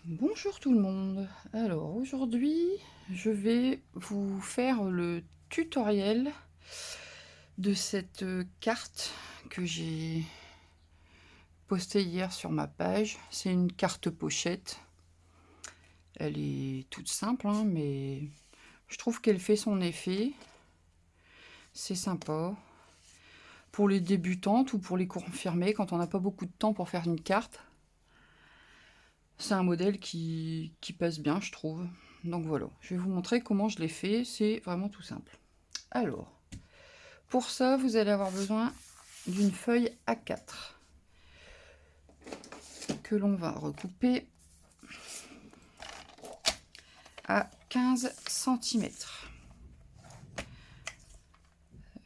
Bonjour tout le monde. Alors aujourd'hui, je vais vous faire le tutoriel de cette carte que j'ai postée hier sur ma page. C'est une carte pochette. Elle est toute simple, hein, mais je trouve qu'elle fait son effet. C'est sympa. Pour les débutantes ou pour les confirmés, quand on n'a pas beaucoup de temps pour faire une carte, c'est un modèle qui passe bien, je trouve. Donc voilà, je vais vous montrer comment je l'ai fait. C'est vraiment tout simple. Alors, pour ça, vous allez avoir besoin d'une feuille A4 que l'on va recouper à 15 cm.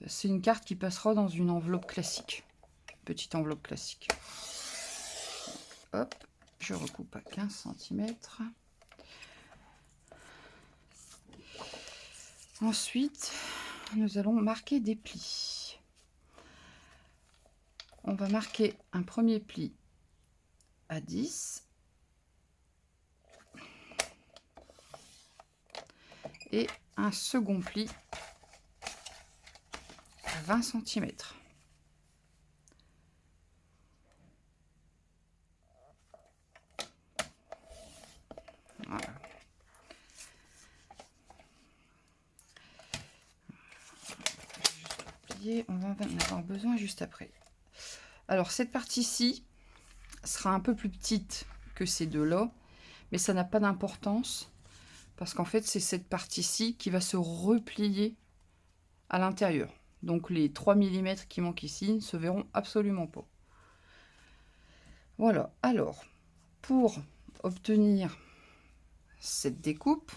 C'est une carte qui passera dans une enveloppe classique. Petite enveloppe classique. Hop, je recoupe à 15 cm. Ensuite, nous allons marquer des plis. On va marquer un premier pli à 10 et un second pli à 20 cm. Voilà. On va en avoir besoin juste après. Alors cette partie-ci sera un peu plus petite que ces deux-là, mais ça n'a pas d'importance parce qu'en fait c'est cette partie-ci qui va se replier à l'intérieur. Donc les 3 mm qui manquent ici ne se verront absolument pas. Voilà, alors pour obtenir cette découpe,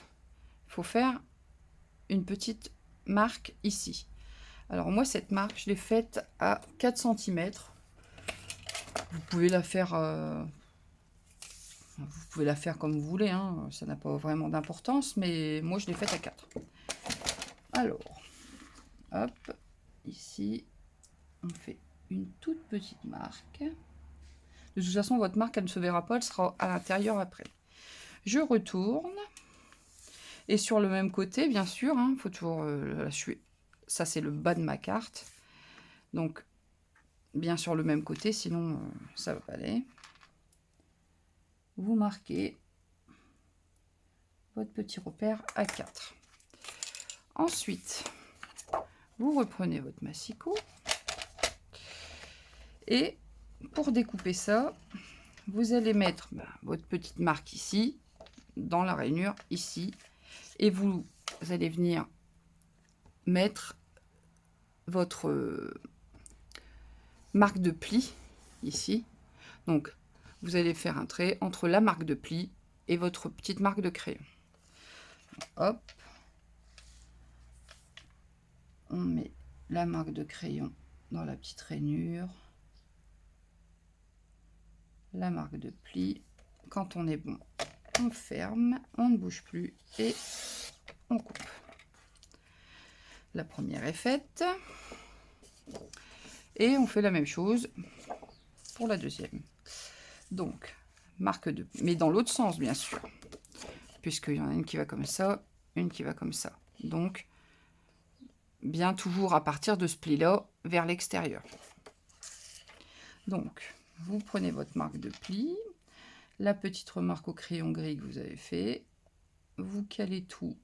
il faut faire une petite marque ici. Alors moi cette marque je l'ai faite à 4 cm. Vous pouvez la faire comme vous voulez, hein. Ça n'a pas vraiment d'importance, mais moi je l'ai faite à 4. Alors, hop, ici, on fait une toute petite marque. De toute façon, votre marque, elle ne se verra pas, elle sera à l'intérieur après. Je retourne. Et sur le même côté, bien sûr, il faut toujours la suer. Ça, c'est le bas de ma carte. Donc, bien sur le même côté, sinon, ça ne va pas aller. Vous marquez votre petit repère à 4. Ensuite, vous reprenez votre massicot. Et pour découper ça, vous allez mettre votre petite marque ici, dans la rainure ici, et vous allez venir mettre votre marque de pli ici. Donc vous allez faire un trait entre la marque de pli et votre petite marque de crayon. Hop, on met la marque de crayon dans la petite rainure, la marque de pli. Quand on est bon, on ferme, on ne bouge plus et on coupe. La première est faite et on fait la même chose pour la deuxième. Donc marque de, mais dans l'autre sens bien sûr, puisqu'il y en a une qui va comme ça, une qui va comme ça. Donc bien toujours à partir de ce pli là vers l'extérieur. Donc vous prenez votre marque de pli, la petite remarque au crayon gris que vous avez fait, vous calez tout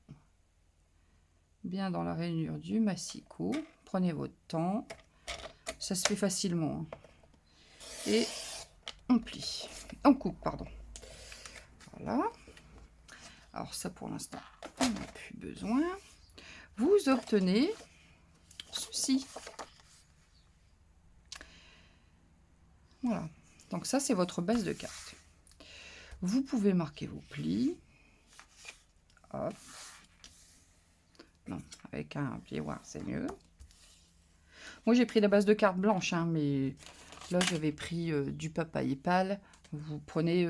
bien dans la rainure du massicot, prenez votre temps, ça se fait facilement, hein. Et on plie, on coupe, pardon. Voilà. Alors ça pour l'instant, on n'a plus besoin. Vous obtenez ceci. Voilà. Donc ça c'est votre base de carte. Vous pouvez marquer vos plis. Hop. Non, avec un plioir c'est mieux. Moi j'ai pris la base de carte blanche, hein, mais là j'avais pris du papier pâle. Vous prenez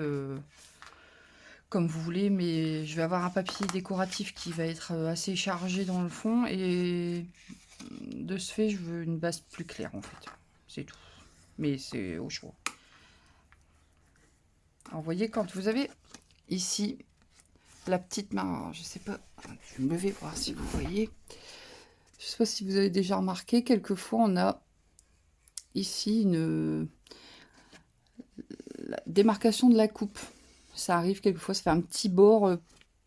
comme vous voulez, mais je vais avoir un papier décoratif qui va être assez chargé dans le fond, et de ce fait je veux une base plus claire en fait, c'est tout, mais c'est au choix. Alors vous voyez, quand vous avez ici la petite marque. Je sais pas, je vais me lever voir si vous voyez. Je sais pas si vous avez déjà remarqué, quelquefois on a ici la démarcation de la coupe. Ça arrive quelquefois, ça fait un petit bord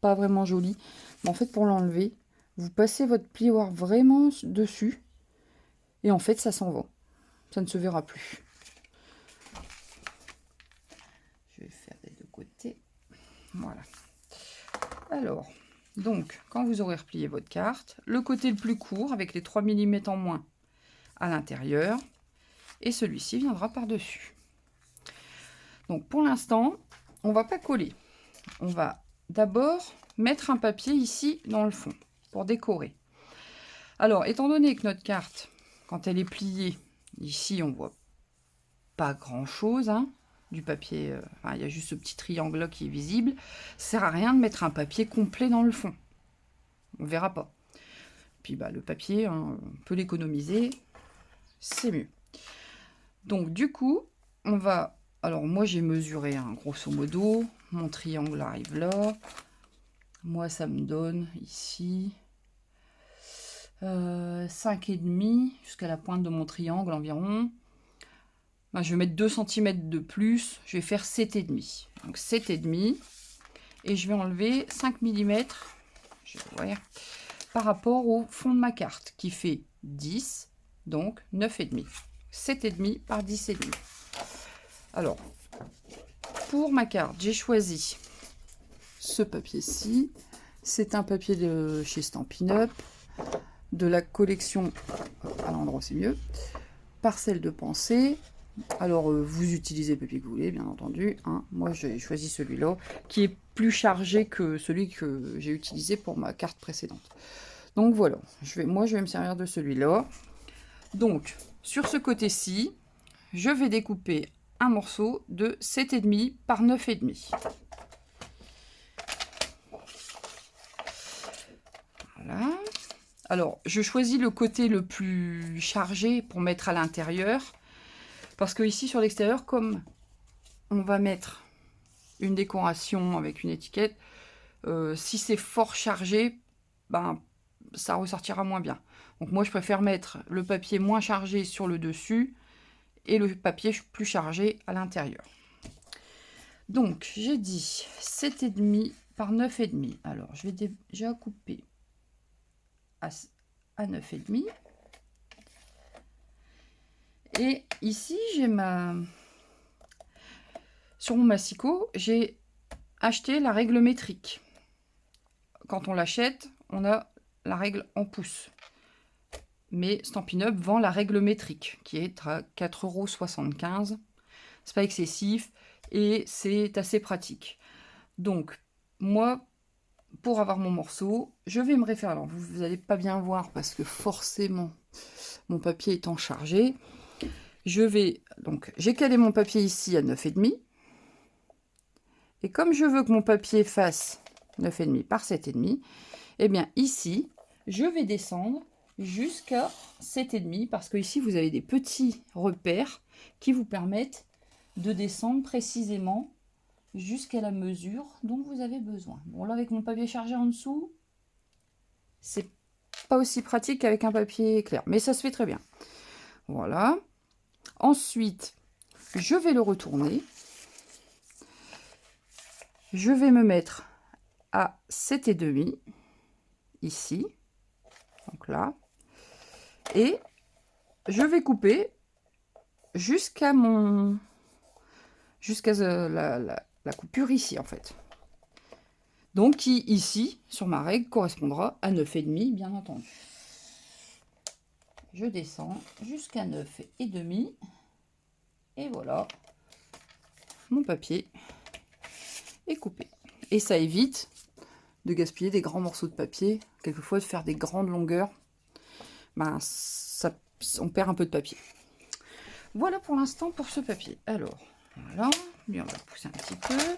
pas vraiment joli. Mais en fait, pour l'enlever, vous passez votre plioir vraiment dessus et en fait, ça s'en va. Ça ne se verra plus. Je vais faire des deux côtés. Voilà. Alors, donc, quand vous aurez replié votre carte, le côté le plus court avec les 3 mm en moins à l'intérieur et celui-ci viendra par-dessus. Donc, pour l'instant, on va pas coller. On va d'abord mettre un papier ici dans le fond pour décorer. Alors, étant donné que notre carte, quand elle est pliée, ici, on voit pas grand-chose, hein, du papier, il y a juste ce petit triangle-là qui est visible. Ça sert à rien de mettre un papier complet dans le fond. On verra pas. Puis le papier, hein, on peut l'économiser, c'est mieux. Donc du coup, on va... Alors moi j'ai mesuré, hein, grosso modo, mon triangle arrive là. Moi ça me donne ici 5,5 jusqu'à la pointe de mon triangle environ. Je vais mettre 2 cm de plus, je vais faire 7,5. Donc 7,5 et je vais enlever 5 mm par rapport au fond de ma carte qui fait 10, donc 9,5. 7,5 par 10,5. Alors, pour ma carte, j'ai choisi ce papier-ci. C'est un papier de chez Stampin' Up, de la collection, à l'endroit c'est mieux, Parcelle de pensée. Alors, vous utilisez le papier que vous voulez, bien entendu. Hein. Moi, j'ai choisi celui-là, qui est plus chargé que celui que j'ai utilisé pour ma carte précédente. Donc voilà, moi je vais me servir de celui-là. Donc, sur ce côté-ci, je vais découper un morceau de 7,5 par 9,5. Voilà. Alors, je choisis le côté le plus chargé pour mettre à l'intérieur. Parce que ici, sur l'extérieur, comme on va mettre une décoration avec une étiquette, si c'est fort chargé, ça ressortira moins bien. Donc moi, je préfère mettre le papier moins chargé sur le dessus et le papier plus chargé à l'intérieur. Donc, j'ai dit 7,5 par 9,5. Alors, je vais déjà couper à 9,5. Et ici, j'ai sur mon massicot, j'ai acheté la règle métrique. Quand on l'achète, on a la règle en pouces. Mais Stampin' Up vend la règle métrique, qui est à 4,75 €. C'est pas excessif et c'est assez pratique. Donc, moi, pour avoir mon morceau, je vais me référer. Alors, vous n'allez pas bien voir parce que forcément, mon papier étant chargé, donc, j'ai calé mon papier ici à 9,5. Et comme je veux que mon papier fasse 9,5 par 7,5, eh bien ici, je vais descendre jusqu'à 7,5 parce que ici, vous avez des petits repères qui vous permettent de descendre précisément jusqu'à la mesure dont vous avez besoin. Bon, là, avec mon papier chargé en dessous, c'est pas aussi pratique qu'avec un papier clair, mais ça se fait très bien. Voilà. Ensuite, je vais le retourner. Je vais me mettre à 7,5 ici, donc là, et je vais couper jusqu'à la coupure ici en fait. Donc qui ici sur ma règle correspondra à 9,5 bien entendu. Je descends jusqu'à 9,5 et voilà, mon papier est coupé. Et ça évite de gaspiller des grands morceaux de papier, quelquefois de faire des grandes longueurs. On perd un peu de papier. Voilà pour l'instant pour ce papier. Alors, voilà, lui on va pousser un petit peu.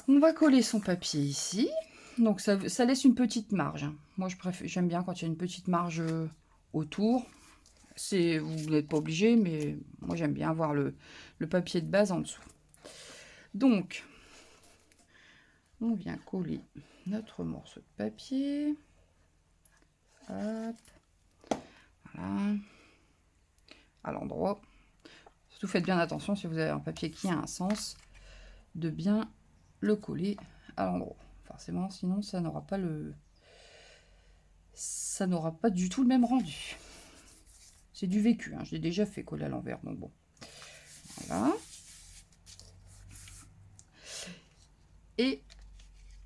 On va coller son papier ici. Donc ça laisse une petite marge. Moi j'aime bien quand il y a une petite marge autour. Vous n'êtes pas obligé, mais moi j'aime bien avoir le papier de base en dessous. Donc, On vient coller notre morceau de papier. Hop. Voilà. À l'endroit. Surtout faites bien attention si vous avez un papier qui a un sens, de bien le coller à l'endroit. Forcément, sinon ça n'aura pas du tout le même rendu. C'est du vécu, hein. Je l'ai déjà fait coller à l'envers, donc bon. Voilà. Et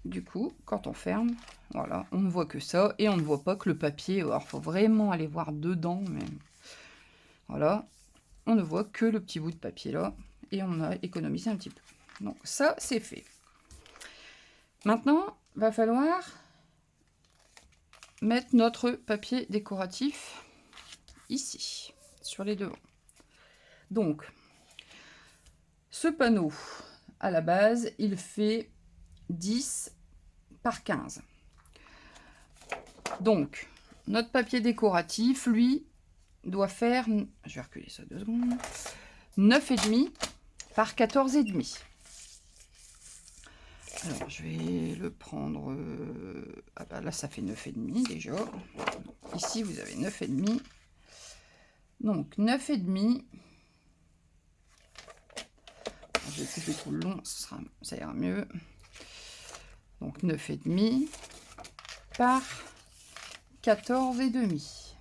du coup, quand on ferme, voilà, on ne voit que ça et on ne voit pas que le papier. Alors, il faut vraiment aller voir dedans, mais voilà, on ne voit que le petit bout de papier là et on a économisé un petit peu. Donc ça, c'est fait. Maintenant, va falloir mettre notre papier décoratif ici, sur les devants. Donc, ce panneau, à la base, il fait 10 par 15. Donc, notre papier décoratif, lui, doit faire, je vais reculer ça 2 secondes, 9,5 par 14,5. Alors, je vais le prendre... ah bah là, ça fait 9,5 déjà. Ici, vous avez 9,5. Donc, 9,5. Je vais couper tout le long, ça ira mieux. Donc, 9,5 par 14,5.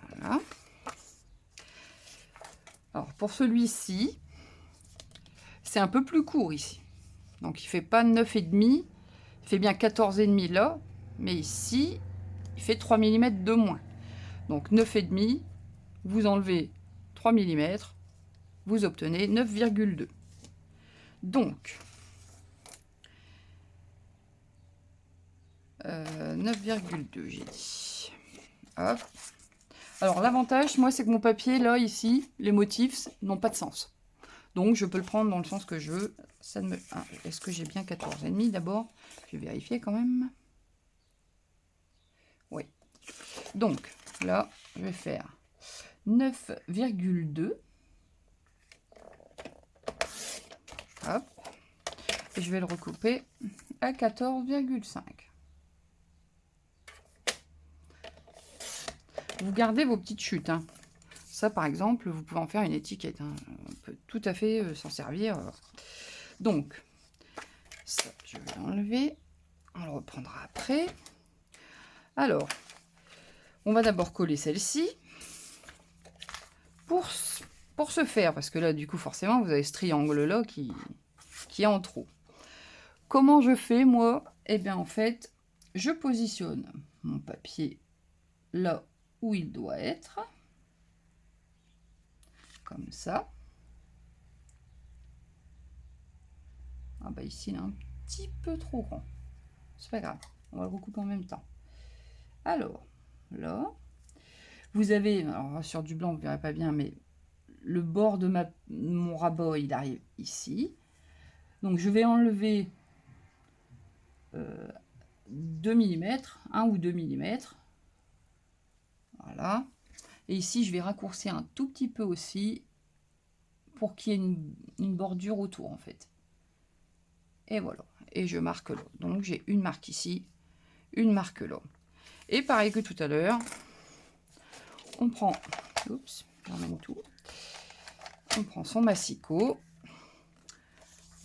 Voilà. Alors, pour celui-ci, c'est un peu plus court ici. Donc, il ne fait pas 9,5. Il fait bien 14,5 là. Mais ici, il fait 3 mm de moins. Donc, 9,5, vous enlevez 3 mm, vous obtenez 9,2. Donc, 9,2, j'ai dit. Hop. Alors, l'avantage, moi, c'est que mon papier, là, ici, les motifs n'ont pas de sens. Donc, je peux le prendre dans le sens que je veux. Ça ne me... Ah, est-ce que j'ai bien 14,5 d'abord? Je vais vérifier quand même. Oui. Donc, là, je vais faire 9,2. Hop. Et je vais le recouper à 14,5. Vous gardez vos petites chutes, hein. Ça, par exemple, vous pouvez en faire une étiquette, hein. On peut tout à fait s'en servir. Donc, ça, je vais l'enlever. On le reprendra après. Alors, on va d'abord coller celle-ci. Pour ce faire, parce que là, du coup, forcément, vous avez ce triangle-là qui est en trop. Comment je fais, moi? Eh bien, en fait, je positionne mon papier là où il doit être. Comme ça. Ah bah ici, il est un petit peu trop grand. C'est pas grave, on va le recouper en même temps. Alors, là, vous avez, alors sur du blanc, vous ne verrez pas bien, mais le bord de mon rabat, il arrive ici. Donc, je vais enlever 2 mm, 1 ou 2 mm. Voilà. Et ici, je vais raccourcir un tout petit peu aussi pour qu'il y ait une bordure autour, en fait. Et voilà. Et je marque là. Donc, j'ai une marque ici, une marque là. Et pareil que tout à l'heure, on prend... Oups, j'emmène tout. On prend son massicot.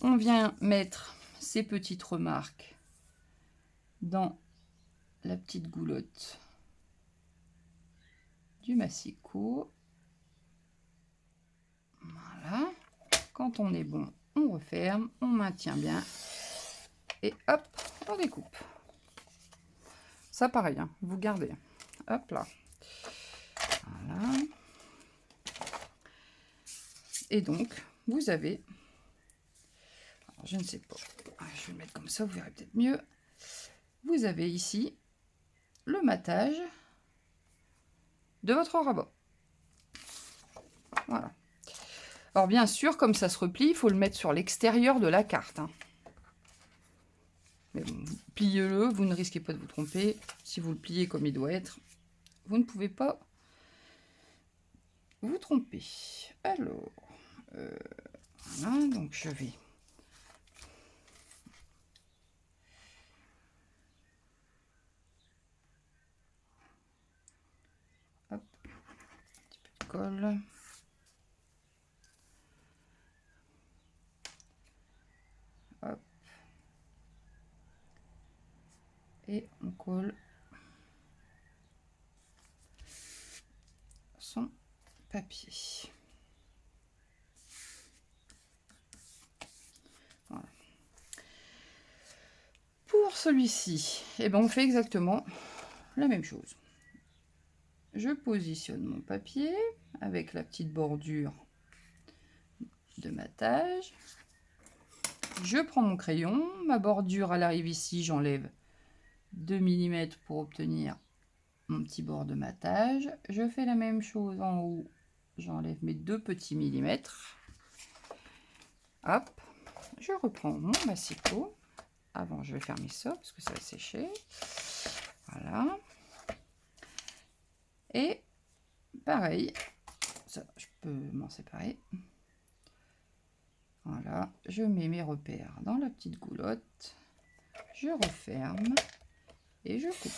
On vient mettre ces petites remarques dans la petite goulotte du massicot. Voilà. Quand on est bon, on referme, on maintient bien. Et hop, on découpe. Ça pareil, hein, vous gardez. Hop là. Voilà. Et donc, vous avez... Alors, je ne sais pas. Je vais le mettre comme ça, vous verrez peut-être mieux. Vous avez ici le matage de votre rabat. Voilà. Alors bien sûr, comme ça se replie, il faut le mettre sur l'extérieur de la carte, hein. Mais bon, pliez-le, vous ne risquez pas de vous tromper. Si vous le pliez comme il doit être, vous ne pouvez pas vous tromper. Alors, voilà, donc je vais hop, un petit peu de colle. Hop. Et on colle son papier. Voilà. Pour celui-ci, eh ben on fait exactement la même chose. Je positionne mon papier avec la petite bordure de matage. Je prends mon crayon, ma bordure elle arrive ici, j'enlève 2 mm pour obtenir mon petit bord de matage. Je fais la même chose en haut, j'enlève mes 2 petits millimètres. Hop, je reprends mon massicot. Avant, je vais fermer ça parce que ça va sécher. Voilà. Et pareil, ça, je peux m'en séparer. Voilà, je mets mes repères dans la petite goulotte. Je referme et je coupe.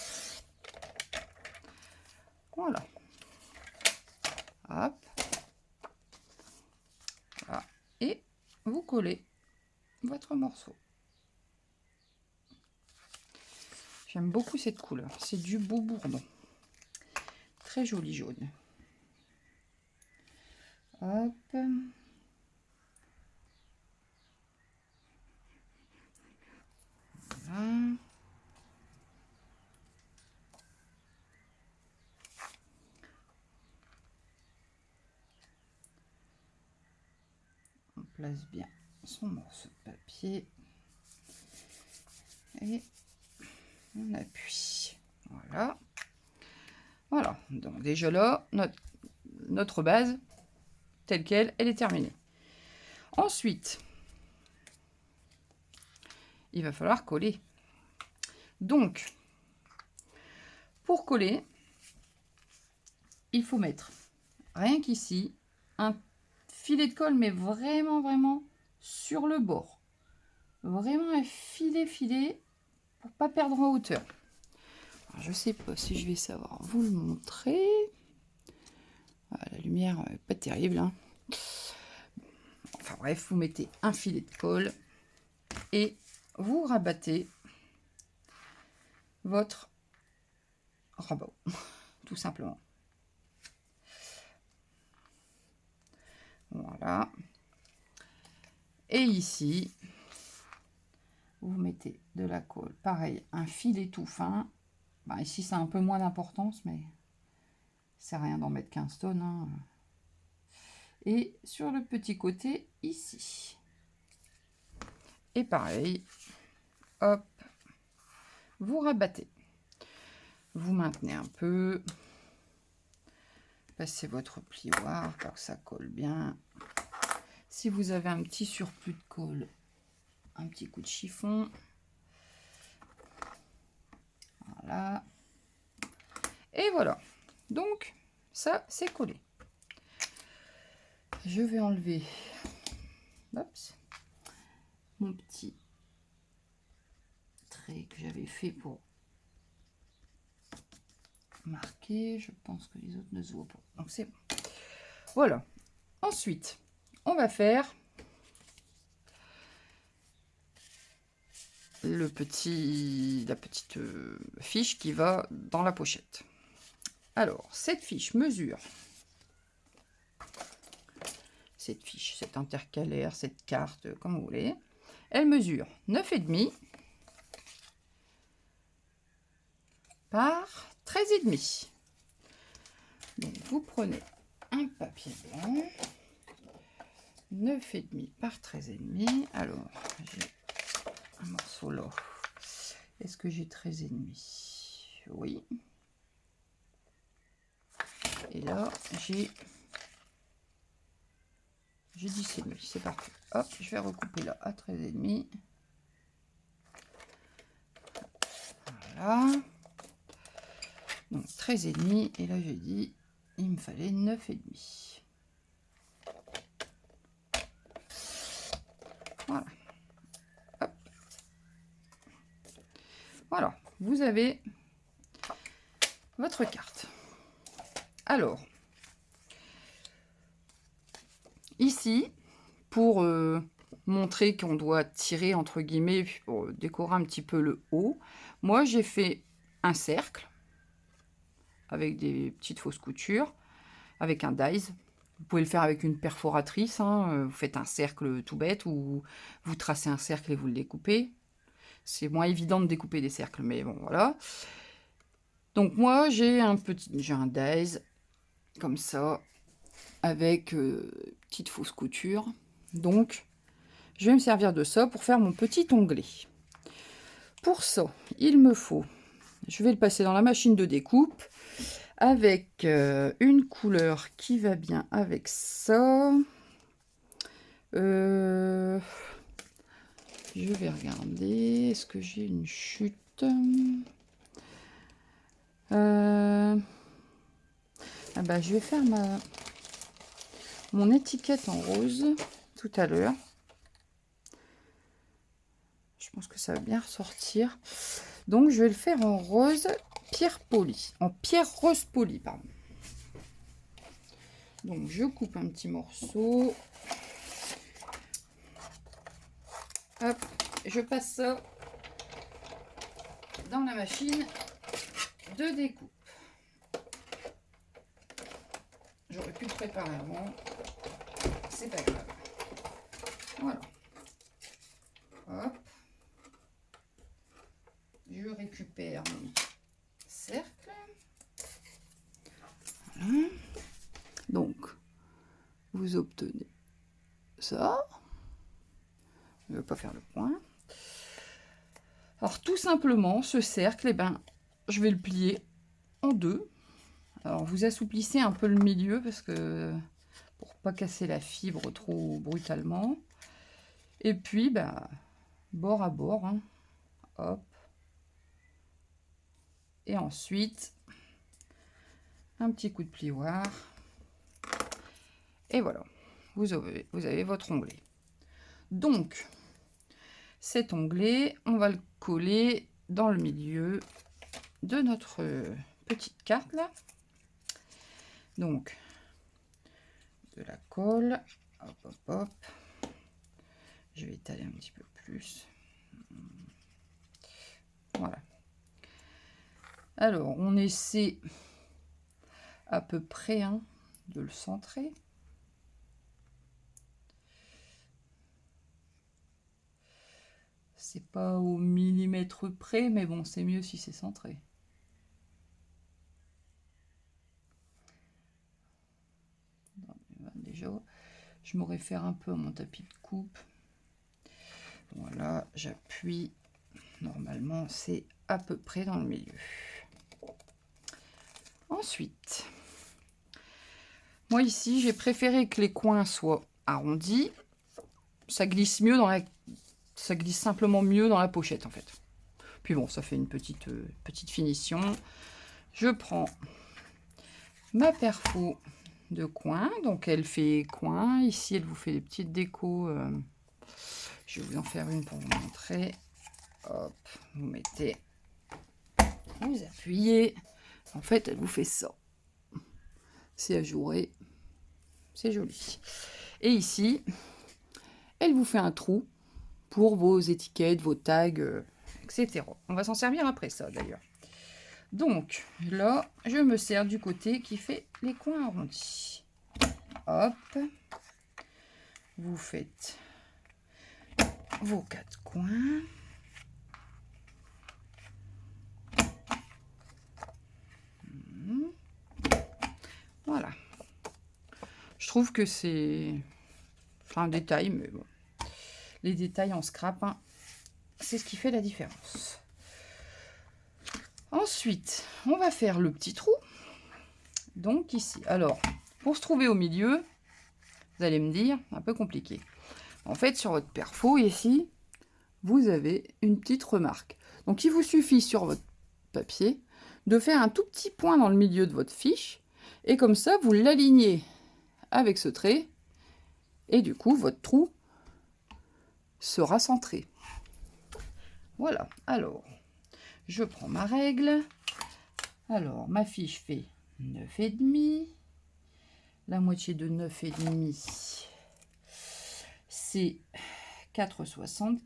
Voilà. Hop. Voilà. Et vous collez votre morceau. J'aime beaucoup cette couleur. C'est du beau bourdon. Très joli jaune. Hop. Voilà. On place bien son morceau de papier. Et on appuie. Voilà. Voilà. Donc déjà là, notre base, telle qu'elle, elle est terminée. Ensuite, il va falloir coller. Donc, pour coller, il faut mettre, rien qu'ici, un filet de colle, mais vraiment sur le bord. Vraiment un filet pour pas perdre en hauteur. Alors, je sais pas si je vais savoir vous le montrer. Ah, la lumière, pas terrible. Hein. Enfin bref, vous mettez un filet de colle et vous rabattez votre rabot, tout simplement. Voilà. Et ici, vous mettez de la colle. Pareil, un filet tout fin. Ben, ici, c'est un peu moins d'importance, mais c'est rien d'en mettre 15 tonnes. Hein. Et sur le petit côté, ici. Et pareil, hop, vous rabattez. Vous maintenez un peu. Passez votre plioir pour que ça colle bien. Si vous avez un petit surplus de colle, un petit coup de chiffon. Voilà. Et voilà. Donc, ça, c'est collé. Je vais enlever mon petit trait que j'avais fait pour marquer. Je pense que les autres ne se voient pas. Donc, c'est bon. Voilà. Ensuite, on va faire la petite fiche qui va dans la pochette. Alors, cette fiche mesure, cette intercalaire, cette carte, comme vous voulez, elle mesure 9,5 par 13,5. Donc, vous prenez un papier blanc, 9,5 par 13,5. Alors, j'ai un morceau là. Est-ce que j'ai 13,5? Oui. Et là, j'ai 10,5. C'est parfait. Hop, je vais recouper là à 13,5. Voilà. Donc 13,5. Et là, j'ai dit il me fallait 9,5. Voilà. Hop. Voilà, vous avez votre carte. Alors, ici, pour montrer qu'on doit tirer entre guillemets, pour décorer un petit peu le haut, moi j'ai fait un cercle avec des petites fausses coutures, avec un dies. Vous pouvez le faire avec une perforatrice, hein. Vous faites un cercle tout bête ou vous tracez un cercle et vous le découpez. C'est moins évident de découper des cercles, mais bon, voilà. Donc moi, j'ai un dies, comme ça, avec petite fausse couture. Donc, je vais me servir de ça pour faire mon petit onglet. Pour ça, il me faut, je vais le passer dans la machine de découpe, avec une couleur qui va bien avec ça. Je vais regarder, est-ce que j'ai une chute? Ah bah, je vais faire mon étiquette en rose tout à l'heure. Je pense que ça va bien ressortir. Donc, je vais le faire en rose pierre polie. En pierre rose polie, pardon. Donc, je coupe un petit morceau. Hop, je passe ça dans la machine de découpe. J'aurais pu le préparer avant. C'est pas grave. Voilà. Hop. Je récupère mon cercle. Voilà. Donc, vous obtenez ça. Je ne vais pas faire le point. Alors, tout simplement, ce cercle, eh ben, je vais le plier en deux. Alors, vous assouplissez un peu le milieu parce que pour pas casser la fibre trop brutalement. Et puis, bah, bord à bord. Hein. Hop. Et ensuite, un petit coup de plioir. Et voilà, vous avez votre onglet. Donc, cet onglet, on va le coller dans le milieu de notre petite carte là. Donc, de la colle. Hop, hop, hop. Je vais étaler un petit peu plus. Voilà. Alors, on essaie à peu près de le centrer. C'est pas au millimètre près, mais bon, c'est mieux si c'est centré. Déjà, je me réfère un peu à mon tapis de coupe. Voilà, j'appuie. Normalement, c'est à peu près dans le milieu. Ensuite, moi ici, j'ai préféré que les coins soient arrondis. Ça glisse mieux ça glisse simplement mieux dans la pochette en fait. Puis bon, ça fait une petite finition. Je prends ma perfo de coin. Donc elle fait coin. Ici, elle vous fait des petites décos. Je vais vous en faire une pour vous montrer. Hop, vous mettez, vous appuyez. En fait, elle vous fait ça. C'est ajouré. C'est joli. Et ici, elle vous fait un trou pour vos étiquettes, vos tags, etc. On va s'en servir après ça, d'ailleurs. Donc, là, je me sers du côté qui fait les coins arrondis. Hop. Vous faites vos 4 coins. Voilà. Je trouve que c'est un détail, mais bon. Les détails en scrap, c'est ce qui fait la différence. Ensuite, on va faire le petit trou. Donc ici. Alors, pour se trouver au milieu, vous allez me dire, un peu compliqué. En fait, sur votre perfo, ici, vous avez une petite remarque. Donc, il vous suffit sur votre papier de faire un tout petit point dans le milieu de votre fiche Et comme ça, vous l'alignez avec ce trait. Et du coup, votre trou sera centré. Voilà. Alors, je prends ma règle. Alors, ma fiche fait 9,5. La moitié de 9,5, c'est 4,75.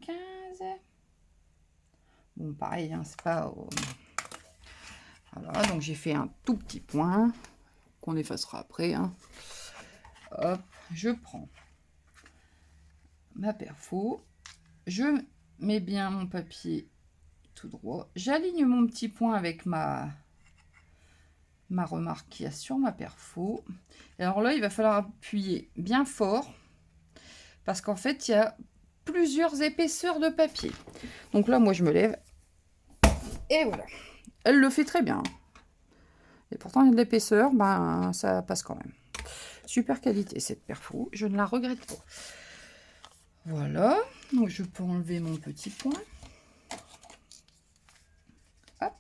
Bon, pareil, hein, c'est pas... Voilà, donc j'ai fait un tout petit point qu'on effacera après. Hein. Hop, je prends ma perfo. Je mets bien mon papier tout droit. J'aligne mon petit point avec ma remarque qui a sur ma perfo. Et alors là, il va falloir appuyer bien fort parce qu'en fait, il y a plusieurs épaisseurs de papier. Donc là, moi, je me lève et voilà. Elle le fait très bien. Et pourtant, il y a de l'épaisseur, ben, ça passe quand même. Super qualité, cette perfo. Je ne la regrette pas. Voilà. Donc, je peux enlever mon petit point. Hop.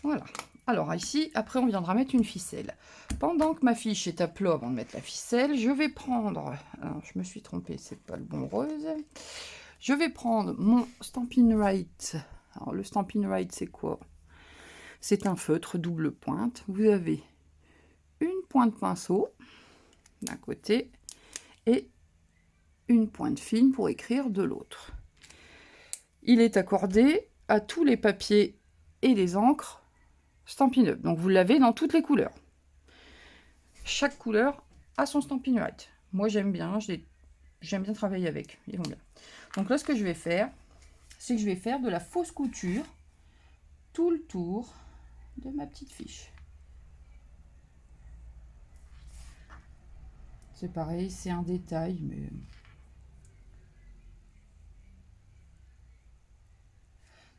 Voilà. Alors ici, après, on viendra mettre une ficelle. Pendant que ma fiche est à plat avant de mettre la ficelle, je vais prendre... Alors, je me suis trompée, c'est pas le bon rose. Je vais prendre mon Stampin' Right. Alors, le Stampin' Right, c'est quoi? C'est un feutre double pointe. Vous avez une pointe pinceau d'un côté et une pointe fine pour écrire de l'autre. Il est accordé à tous les papiers et les encres Stampin' Up. Donc, vous l'avez dans toutes les couleurs. Chaque couleur a son Stampin' Right. Moi, j'aime bien travailler avec. Ils vont bien. Donc là, ce que je vais faire, c'est que je vais faire de la fausse couture tout le tour de ma petite fiche. C'est pareil, c'est un détail, mais...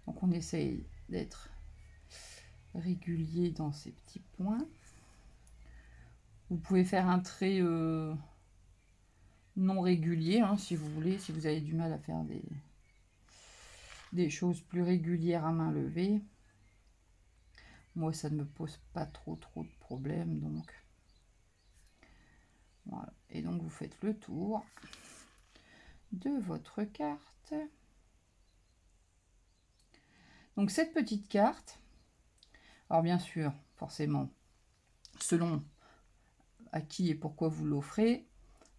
Donc on essaye d'être régulier dans ces petits points. Vous pouvez faire un trait non régulier, hein, si vous voulez, si vous avez du mal à faire des choses plus régulières à main levée. Moi, ça ne me pose pas trop de problèmes, donc voilà. Et donc, vous faites le tour de votre carte. Donc, cette petite carte, alors bien sûr, forcément, selon à qui et pourquoi vous l'offrez,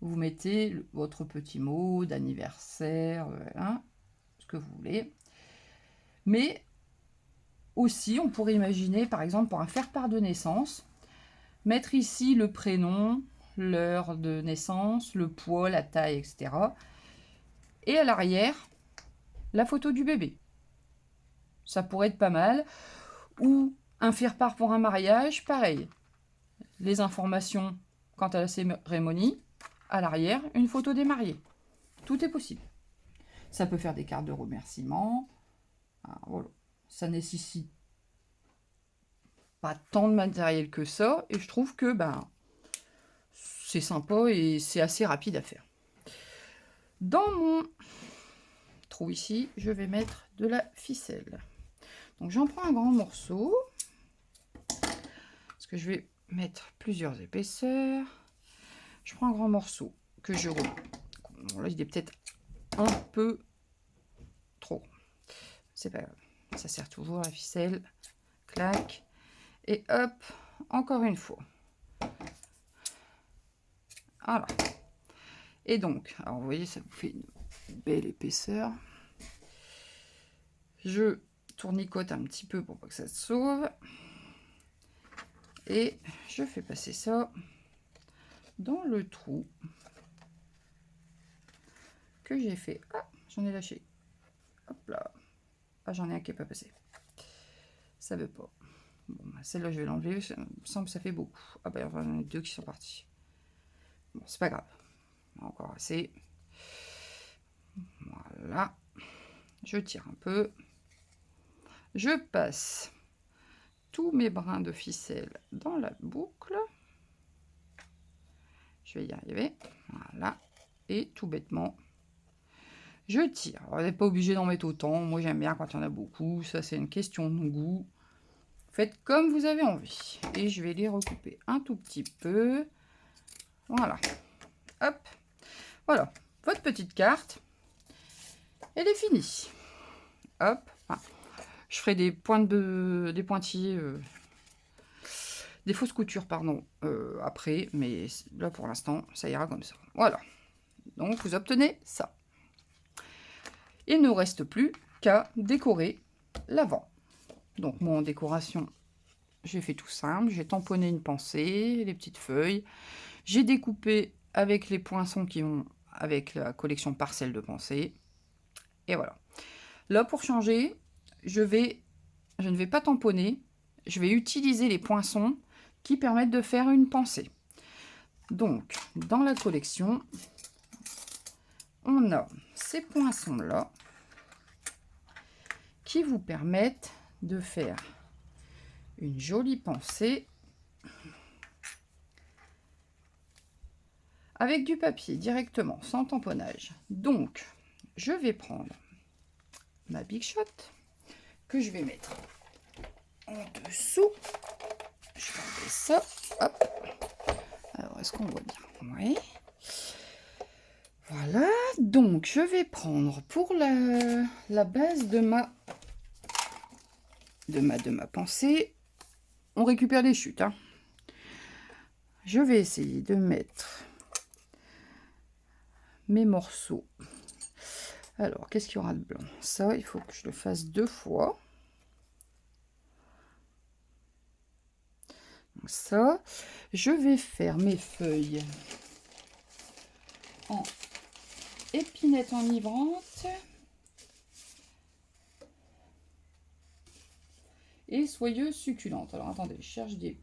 vous mettez votre petit mot d'anniversaire, hein, ce que vous voulez. Mais aussi, on pourrait imaginer, par exemple, pour un faire-part de naissance, mettre ici le prénom, l'heure de naissance, le poids, la taille, etc. Et à l'arrière, la photo du bébé. Ça pourrait être pas mal. Ou un faire-part pour un mariage, pareil. Les informations quant à la cérémonie, à l'arrière, une photo des mariés. Tout est possible. Ça peut faire des cartes de remerciement. Alors, voilà. Ça nécessite pas tant de matériel que ça. Et je trouve que c'est sympa et c'est assez rapide à faire. Dans mon trou ici, je vais mettre de la ficelle. Donc j'en prends un grand morceau. Parce que je vais mettre plusieurs épaisseurs. Je prends un grand morceau que je roule. Bon, là, il est peut-être un peu trop. C'est pas grave. Ça sert toujours la ficelle. Clac. Et hop, encore une fois. Voilà. Et donc, alors vous voyez, ça vous fait une belle épaisseur. Je tournicote un petit peu pour pas que ça se sauve. Et je fais passer ça dans le trou que j'ai fait. Ah, j'en ai lâché. Hop là. Ah, j'en ai un qui n'est pas passé. Ça veut pas. Bon, celle-là, je vais l'enlever. Ça me semble que ça fait beaucoup. Ah ben, il y en a deux qui sont partis. Bon, c'est pas grave. Encore assez. Voilà. Je tire un peu. Je passe tous mes brins de ficelle dans la boucle. Je vais y arriver. Voilà. Et tout bêtement, Je tire. Alors, vous n'êtes pas obligé d'en mettre autant. Moi, j'aime bien quand il y en a beaucoup. Ça, c'est une question de goût. Faites comme vous avez envie. Et je vais les recouper un tout petit peu. Voilà. Hop. Voilà. Votre petite carte. Elle est finie. Hop. Ah. Je ferai des des pointillés, des fausses coutures, pardon, après. Mais là, pour l'instant, ça ira comme ça. Voilà. Donc, vous obtenez ça. Il ne reste plus qu'à décorer l'avant. Donc, moi, en décoration, j'ai fait tout simple. J'ai tamponné une pensée, les petites feuilles. J'ai découpé avec les poinçons qui vont avec la collection Parcelles de pensée. Et voilà. Là, pour changer, je ne vais pas tamponner. Je vais utiliser les poinçons qui permettent de faire une pensée. Donc, dans la collection, on a ces poinçons-là qui vous permettent de faire une jolie pensée avec du papier directement, sans tamponnage. Donc, je vais prendre ma Big Shot que je vais mettre en dessous. Je vais enlever ça. Hop. Alors, est-ce qu'on voit bien? Oui. Voilà. Donc, je vais prendre pour la base de ma pensée. On récupère les chutes. Hein. Je vais essayer de mettre mes morceaux. Alors, qu'est-ce qu'il y aura de blanc? Ça, il faut que je le fasse 2 fois. Donc ça, je vais faire mes feuilles en épinette enivrante et soyeuse succulente. Alors, attendez, je cherche des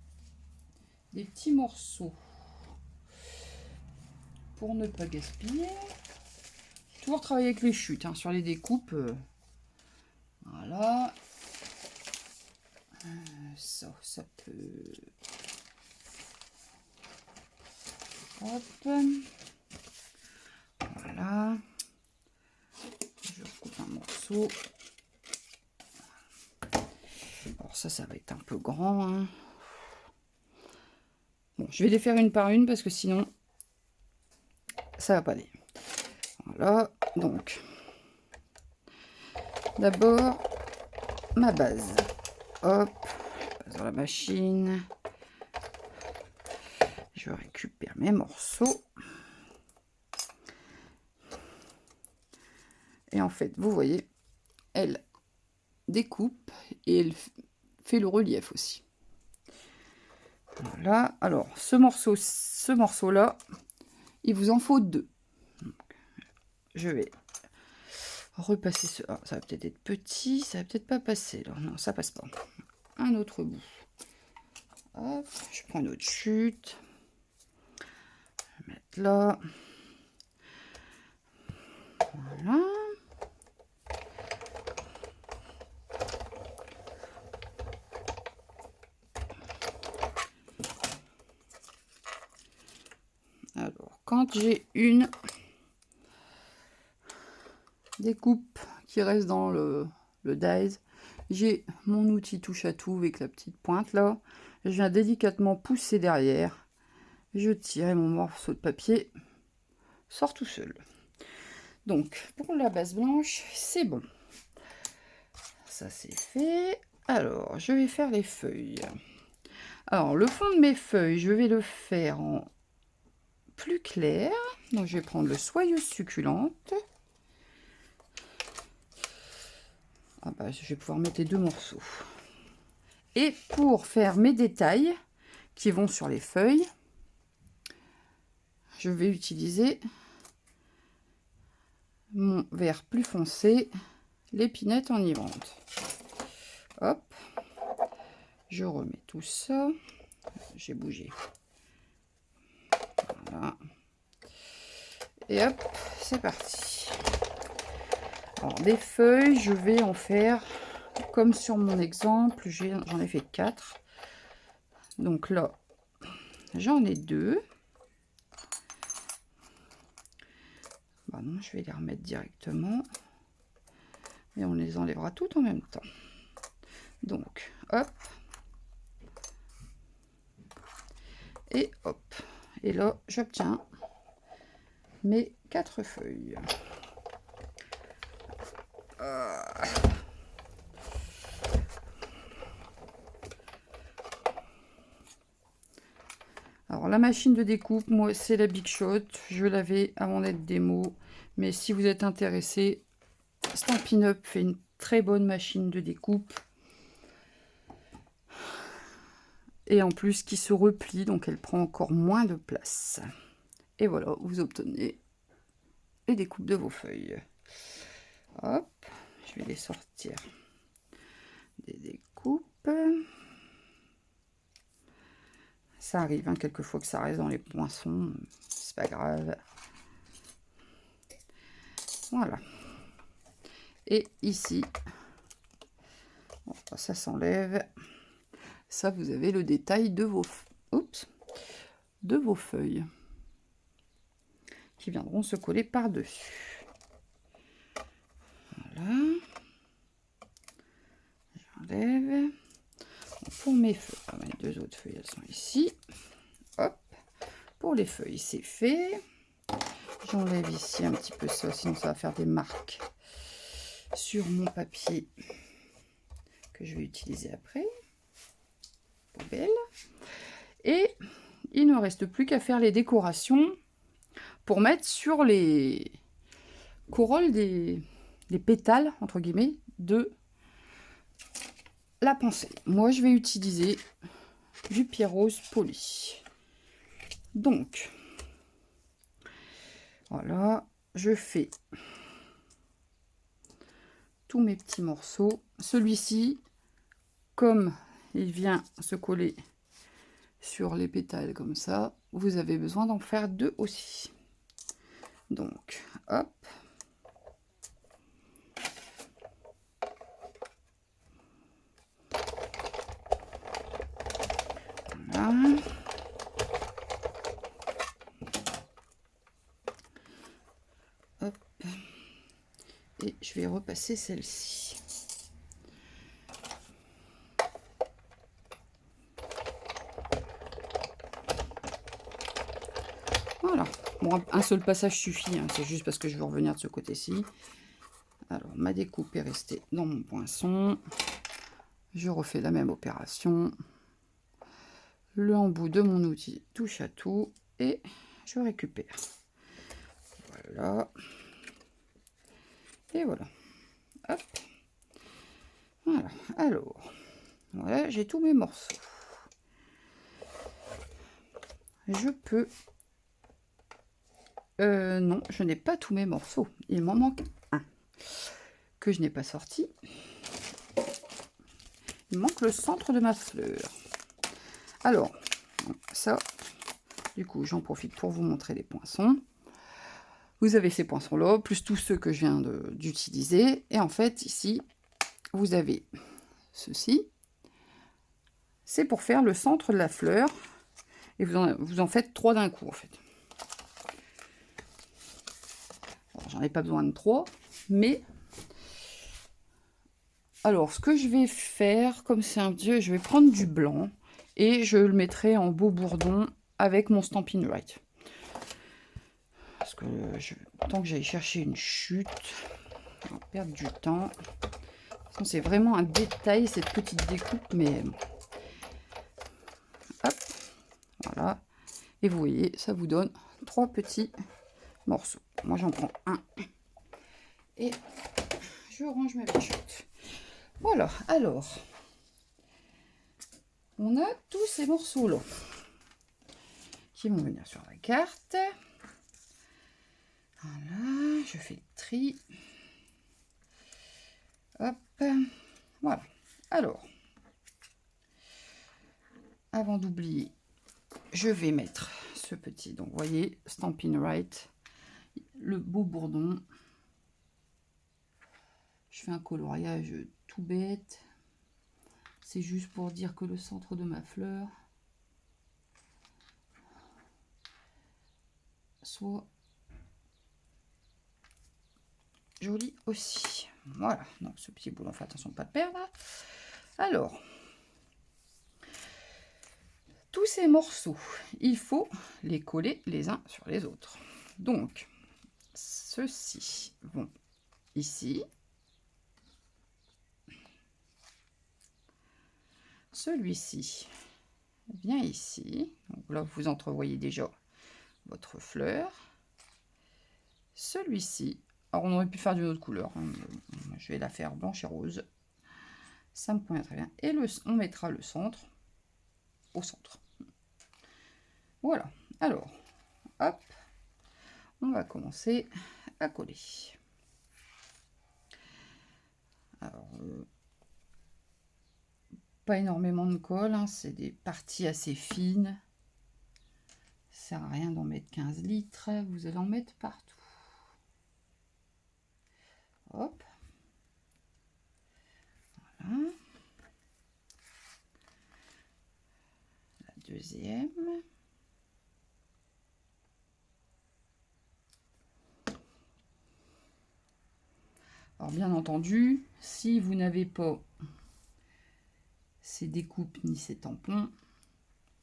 petits morceaux pour ne pas gaspiller. Toujours travailler avec les chutes hein, sur les découpes. Voilà. Ça peut... Hop. Voilà. Je recoupe un morceau. Alors ça va être un peu grand. Hein. Bon, je vais les faire une par une parce que sinon, ça va pas aller. Voilà, donc, d'abord, ma base. Hop, je passe dans la machine. Je récupère mes morceaux. Et en fait, vous voyez, elle découpe et elle fait le relief aussi. Voilà, alors ce morceau-là, il vous en faut 2. Donc, je vais repasser ce... Ah, ça va peut-être être petit, ça va peut-être pas passer. Là. Non, ça passe pas. Un autre bout. Hop, je prends une autre chute. Je vais mettre là. Voilà. Alors, quand j'ai une découpe qui reste dans le dies, j'ai mon outil touche à tout avec la petite pointe là. Je viens délicatement pousser derrière. Je tire et mon morceau de papier sort tout seul. Donc, pour la base blanche, c'est bon. Ça, c'est fait. Alors, je vais faire les feuilles. Alors, le fond de mes feuilles, je vais le faire en plus clair. Donc, je vais prendre le soyeuse succulente. Ah bah, je vais pouvoir mettre les 2 morceaux. Et pour faire mes détails qui vont sur les feuilles, je vais utiliser mon vert plus foncé, l'épinette enivrante. Hop, je remets tout ça. J'ai bougé. Voilà. Et hop, c'est parti. Alors, des feuilles, je vais en faire comme sur mon exemple. J'en ai fait 4. Donc là, j'en ai 2. Bah non, je vais les remettre directement. Et on les enlèvera toutes en même temps. Donc, hop. Et hop. Et là, j'obtiens mes 4 feuilles. Alors, la machine de découpe, moi, c'est la Big Shot. Je l'avais avant d'être démo. Mais si vous êtes intéressé, Stampin' Up fait une très bonne machine de découpe. Et en plus, qui se replie, donc elle prend encore moins de place. Et voilà, vous obtenez les découpes de vos feuilles. Hop, je vais les sortir des découpes. Ça arrive, hein, quelquefois que ça reste dans les poinçons, c'est pas grave. Voilà. Et ici, bon, ça s'enlève. Ça, vous avez le détail de vos, de vos feuilles qui viendront se coller par-dessus. Voilà. J'enlève. Pour mes feuilles, mes 2 autres feuilles, elles sont ici. Hop. Pour les feuilles, c'est fait. J'enlève ici un petit peu ça, sinon ça va faire des marques sur mon papier que je vais utiliser après. Poubelle. Et il ne reste plus qu'à faire les décorations pour mettre sur les corolles des pétales, entre guillemets, de la pensée. Moi, je vais utiliser du pierre rose poli. Donc, voilà, je fais tous mes petits morceaux. Celui-ci, comme il vient se coller sur les pétales comme ça, vous avez besoin d'en faire 2 aussi. Donc, hop. Voilà. Hop. Et je vais repasser celle-ci. Voilà. Bon, un seul passage suffit, hein. C'est juste parce que je veux revenir de ce côté-ci. Alors, ma découpe est restée dans mon poinçon. Je refais la même opération. Le embout de mon outil touche à tout et je récupère. Voilà. Et voilà. Hop. Voilà. Alors, voilà, j'ai tous mes morceaux. Je peux... non, je n'ai pas tous mes morceaux. Il m'en manque un que je n'ai pas sorti. Il manque le centre de ma fleur. Alors, ça, du coup, j'en profite pour vous montrer les poinçons. Vous avez ces poinçons-là, plus tous ceux que je viens d'utiliser. Et en fait, ici, vous avez ceci. C'est pour faire le centre de la fleur. Et vous en faites 3 d'un coup, en fait. J'en ai pas besoin de 3, mais... Alors, ce que je vais faire, comme c'est un dieu, je vais prendre du blanc et je le mettrai en beau bourdon avec mon Stampin' Right. Parce que tant que j'aille chercher une chute, on va perdre du temps. C'est vraiment un détail, cette petite découpe, mais... Hop, voilà. Et vous voyez, ça vous donne 3 petits morceaux. Moi, j'en prends un. Et je range ma bichotte. Voilà, alors... On a tous ces morceaux-là qui vont venir sur la carte. Voilà, je fais le tri. Hop, voilà. Alors, avant d'oublier, je vais mettre ce petit, donc vous voyez, Stampin' Right, le beau bourdon. Je fais un coloriage tout bête. C'est juste pour dire que le centre de ma fleur soit joli aussi. Voilà, donc ce petit boulon, fait attention de ne pas le perdre. Alors, tous ces morceaux, il faut les coller les uns sur les autres. Donc, ceux-ci vont ici. Celui-ci vient ici. Donc là, vous entrevoyez déjà votre fleur. Celui-ci, alors on aurait pu faire d'une autre couleur. Hein, je vais la faire blanche et rose. Ça me convient très bien. Et on mettra le centre au centre. Voilà. Alors, hop, on va commencer à coller. Alors, pas énormément de colle, hein, c'est des parties assez fines. Ça sert à rien d'en mettre 15 litres, vous allez en mettre partout. Hop. Voilà. La deuxième. Alors bien entendu, si vous n'avez pas ces découpes ni ces tampons,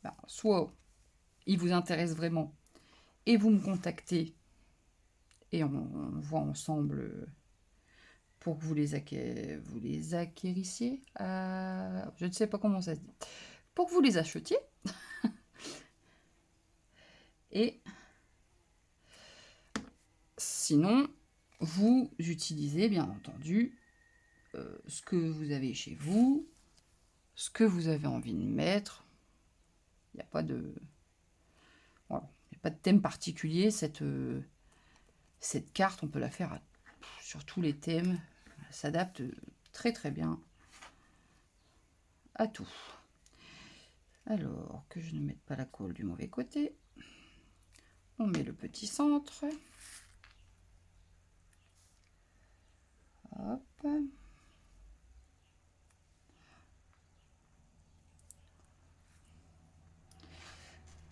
ben, soit ils vous intéressent vraiment et vous me contactez et on voit ensemble pour que vous les acquérissiez. Je ne sais pas comment ça se dit. Pour que vous les achetiez. Et sinon, vous utilisez bien entendu ce que vous avez chez vous, ce que vous avez envie de mettre. Il n'y a pas de... Voilà. Il n'y a pas de thème particulier. Cette carte, on peut la faire sur tous les thèmes. Elle s'adapte très très bien à tout. Alors, que je ne mette pas la colle du mauvais côté. On met le petit centre. Hop.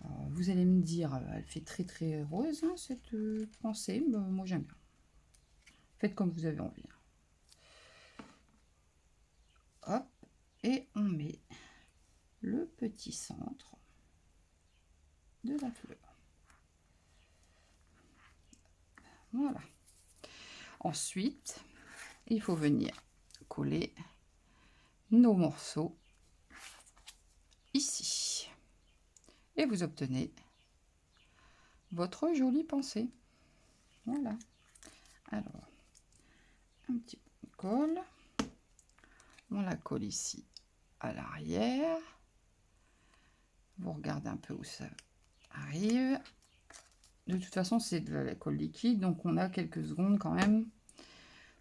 Alors, vous allez me dire, elle fait très très rose, hein, cette pensée. Mais moi j'aime bien. Faites comme vous avez envie. Hop. Et on met le petit centre de la fleur. Voilà. Ensuite, il faut venir coller nos morceaux ici. Et vous obtenez votre jolie pensée. Voilà. Alors, un petit peu de colle. On la colle ici à l'arrière. Vous regardez un peu où ça arrive. De toute façon, c'est de la colle liquide, donc on a quelques secondes quand même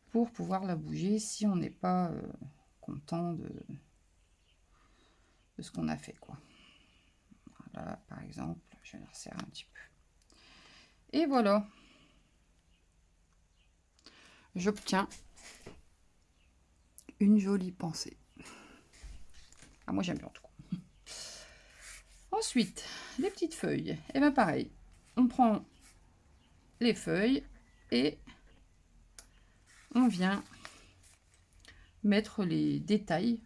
pour pouvoir la bouger si on n'est pas content de ce qu'on a fait, quoi. Voilà, par exemple, je vais la resserrer un petit peu. Et voilà. J'obtiens une jolie pensée. Ah, moi j'aime bien en tout cas. Ensuite, les petites feuilles. Et bien pareil, on prend les feuilles et on vient mettre les détails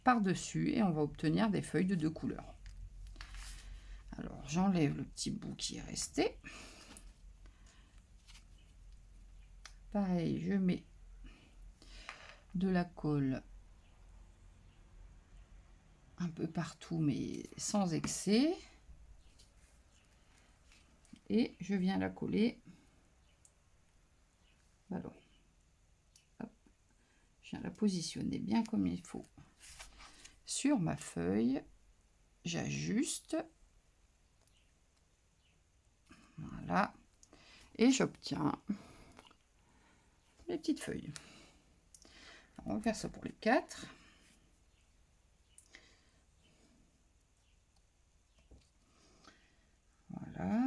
par-dessus et on va obtenir des feuilles de 2 couleurs. Alors j'enlève le petit bout qui est resté. Pareil, je mets de la colle un peu partout mais sans excès. Et je viens la coller. Alors, hop, je viens la positionner bien comme il faut sur ma feuille. J'ajuste. Voilà. Et j'obtiens mes petites feuilles. Alors, on va faire ça pour les 4. Voilà.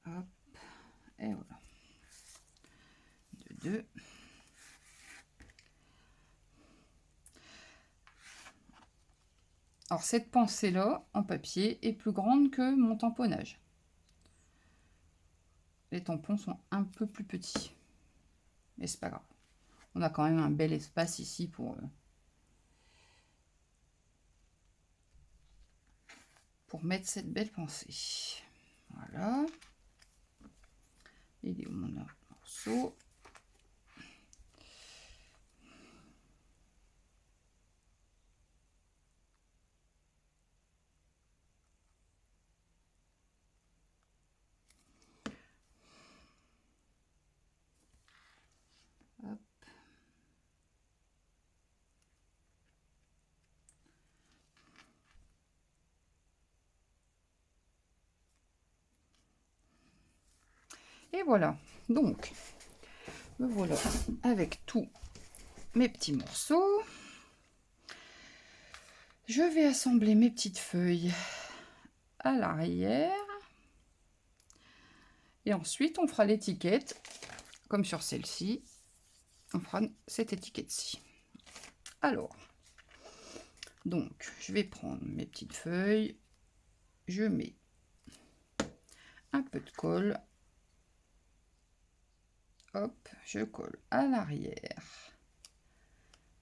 Hop. Et voilà. De 2. Alors, cette pensée-là, en papier, est plus grande que mon tamponnage. Les tampons sont un peu plus petits. Mais c'est pas grave. On a quand même un bel espace ici pour mettre cette belle pensée. Voilà. Il est où mon morceau? Hop. Et voilà. Donc, me voilà avec tous mes petits morceaux. Je vais assembler mes petites feuilles à l'arrière. Et ensuite, on fera l'étiquette, comme sur celle-ci. On fera cette étiquette-ci. Alors, donc, je vais prendre mes petites feuilles. Je mets un peu de colle. Hop, je colle à l'arrière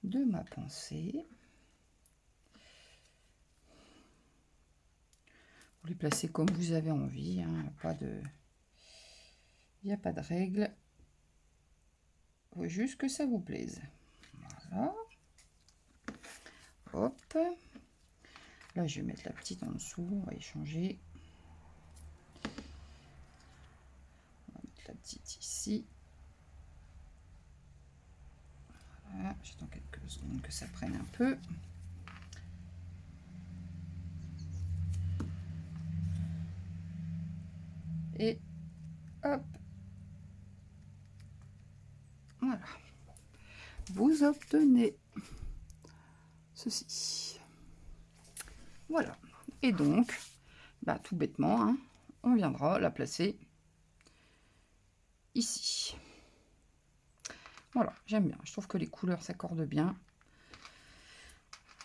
de ma pensée. Vous les placez comme vous avez envie, hein, il n'y a pas de règle. Il faut juste que ça vous plaise. Voilà. Hop. Là, je vais mettre la petite en dessous. On va échanger. On va mettre la petite ici. Voilà. J'attends quelques secondes que ça prenne un peu. Et hop. Voilà. Vous obtenez ceci. Voilà. Et donc, bah, tout bêtement, hein, on viendra la placer ici. Voilà, j'aime bien. Je trouve que les couleurs s'accordent bien.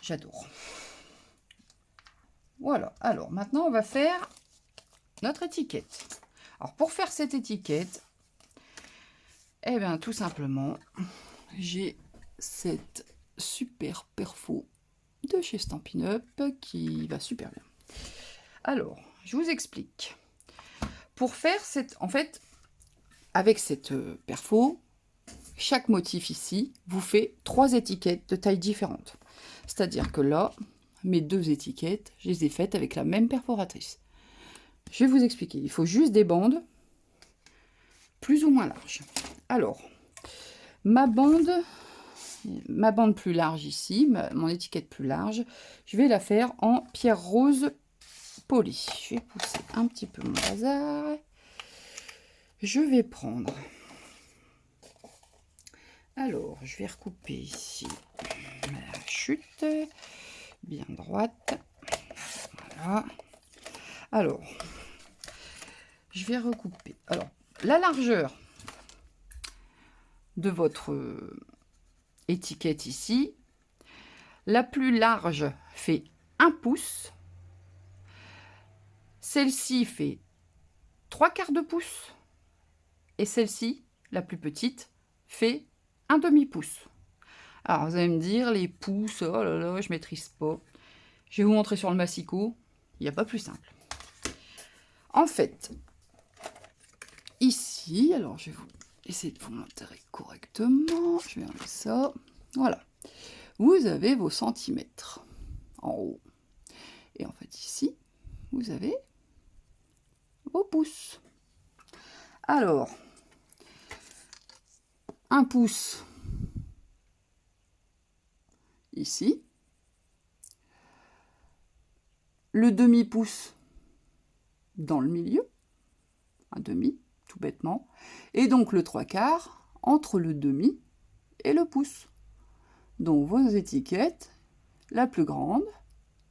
J'adore. Voilà. Alors, maintenant, on va faire notre étiquette. Alors, pour faire cette étiquette, eh bien, tout simplement, j'ai cette super perfo de chez Stampin' Up qui va super bien. Alors, je vous explique. Pour faire cette... En fait, avec cette perfo, chaque motif ici vous fait 3 étiquettes de taille différentes. C'est-à-dire que là, mes 2 étiquettes, je les ai faites avec la même perforatrice. Je vais vous expliquer. Il faut juste des bandes plus ou moins larges. Alors, ma bande plus large ici, mon étiquette plus large, je vais la faire en pierre rose polie. Je vais pousser un petit peu mon bazar. Je vais prendre... Alors, je vais recouper ici ma chute bien droite. Voilà. Alors, je vais recouper. Alors, la largeur de votre étiquette ici, la plus large fait 1 pouce. Celle-ci fait 3/4 de pouce. Et celle-ci, la plus petite, fait 1 demi-pouce. Alors, vous allez me dire, les pouces, oh là là, je maîtrise pas. Je vais vous montrer sur le massicot. Il n'y a pas plus simple. En fait, ici, alors je vais essayer de vous montrer correctement. Je vais enlever ça. Voilà. Vous avez vos centimètres en haut. Et en fait, ici, vous avez vos pouces. Alors, 1 pouce ici. Le demi-pouce dans le milieu. Un demi, tout bêtement. Et donc le 3/4 entre le demi et le pouce. Donc vos étiquettes, la plus grande,